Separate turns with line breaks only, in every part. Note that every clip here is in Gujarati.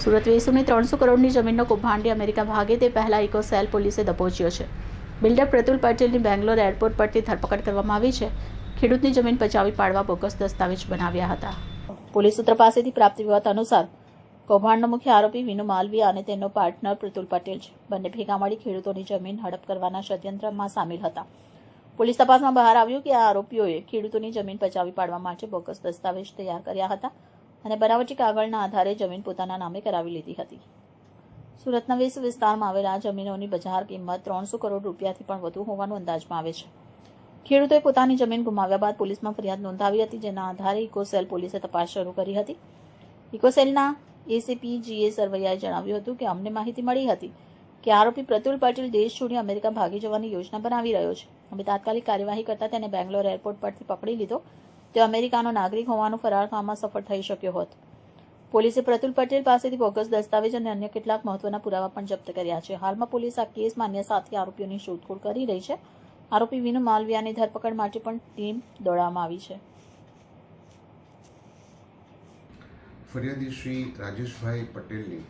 સુરત વેસુની 300 કરોડની જમીનનો કૌભાંડી અમેરિકા ભાગે તે પહેલા ઇકોસેલ પોલીસે દબોચ્યો છે. બિલ્ડર પ્રતુલ પટેલની બેંગ્લોર એરપોર્ટ પરથી ધરપકડ કરવામાં આવી છે. ખેડૂતની જમીન પચાવી પાડવા બોગસ દસ્તાવેજ બનાવ્યા હતા. પોલીસ સૂત્ર પાસેથી પ્રાપ્ત વિગત અનુસાર કૌભાંડનો મુખ્ય આરોપી વિનુ માલવીયા અને તેનો પાર્ટનર પ્રતુલ પટેલ છે. બંને ભેગા મળી ખેડૂતોની જમીન હડપ કરવાના ષડયંત્રમાં સામેલ હતા. પોલીસ તપાસમાં બહાર આવ્યું કે આ આરોપીઓએ ખેડૂતોની જમીન પચાવી પાડવા માટે બોગસ દસ્તાવેજ તૈયાર કર્યા હતા અને બનાવટી કાગળના આધારે જમીન પોતાના નામે કરાવી લીધી હતી. સુરતના વેસુ વિસ્તારમાં આવેલા જમીનોની બજાર કિંમત 300 કરોડ રૂપિયાથી પણ વધુ હોવાનું અંદાજમાં આવે છે. ખેડૂતોએ પોતાની જમીન ગુમાવ્યા બાદ પોલીસમાં ફરિયાદ નોંધાવી હતી, જેના આધારે ઇકોસેલ પોલીસે તપાસ શરૂ કરી હતી. ઇકોસેલના એસીપી જીએ સરવૈયાએ જણાવ્યું હતું કે અમને માહિતી મળી હતી કે આરોપી પ્રતુલ પટેલ દેશ છોડી અમેરિકા ભાગી જવાની યોજના બનાવી રહ્યો છે. અમે તાત્કાલિક કાર્યવાહી કરતા તેને બેંગ્લોર એરપોર્ટ પરથી પકડી લીધો. તે અમેરિકાનો નાગરિક હોવાનું ફરાર થવામાં સફળ થઈ શક્યો હોત. પોલીસે પ્રતુલ પટેલ પાસેથી બોગસ દસ્તાવેજ અને અન્ય કેટલાક મહત્વના પુરાવા પણ જપ્ત કર્યા છે. હાલમાં પોલીસ આ કેસમાં અન્ય સાથી આરોપીઓની શોધખોળ કરી રહી છે. આરોપી વિનુ માલવિયાની ધરપકડ માટે પણ ટીમ દોડાવવામાં આવી છે.
ફરિયાદી શ્રી રાજેશભાઈ પટેલની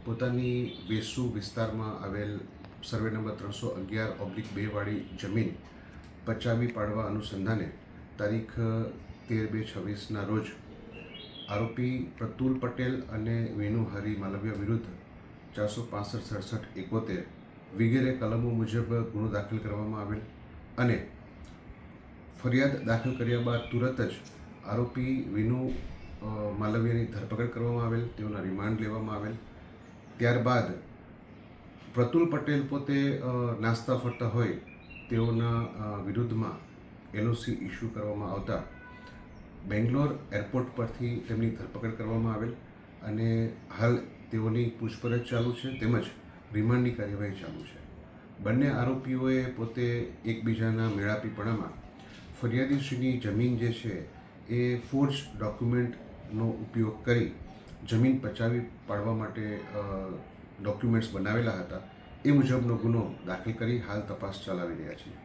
પોતાની વેસુ વિસ્તારમાં આવેલ સર્વે નંબર 311/2 વાળી જમીન પચાવી પાડવા અનુસંધાને તારીખ 13/2/26ના રોજ આરોપી પ્રતુલ પટેલ અને વિનુ હરી માલવિયા વિરુદ્ધ 465-67-71 વગેરે કલમો મુજબ ગુનો દાખલ કરવામાં આવેલ અને ફરિયાદ દાખલ કર્યા બાદ તુરત જ આરોપી વિનુ માલવિયાની ધરપકડ કરવામાં આવેલ, તેઓના રિમાન્ડ લેવામાં આવેલ. ત્યારબાદ પ્રતુલ પટેલ પોતે નાસ્તા ફરતા હોય તેઓના વિરુદ્ધમાં એલઓસી ઇસ્યુ કરવામાં આવતા બેંગ્લોર એરપોર્ટ પરથી તેમની ધરપકડ કરવામાં આવેલ અને હાલ તેઓની પૂછપરછ ચાલુ છે તેમજ રિમાન્ડની કાર્યવાહી ચાલુ છે. બંને આરોપીઓએ પોતે એકબીજાના મેળાપીપણામાં ફરિયાદીશ્રીની જમીન જે છે એ ફોર્જ ડોક્યુમેન્ટનો ઉપયોગ કરી જમીન પચાવી પાડવા માટે ડોક્યુમેન્ટ્સ બનાવેલા હતા. એ મુજબનો ગુનો દાખલ કરી હાલ તપાસ ચલાવી રહ્યા છીએ.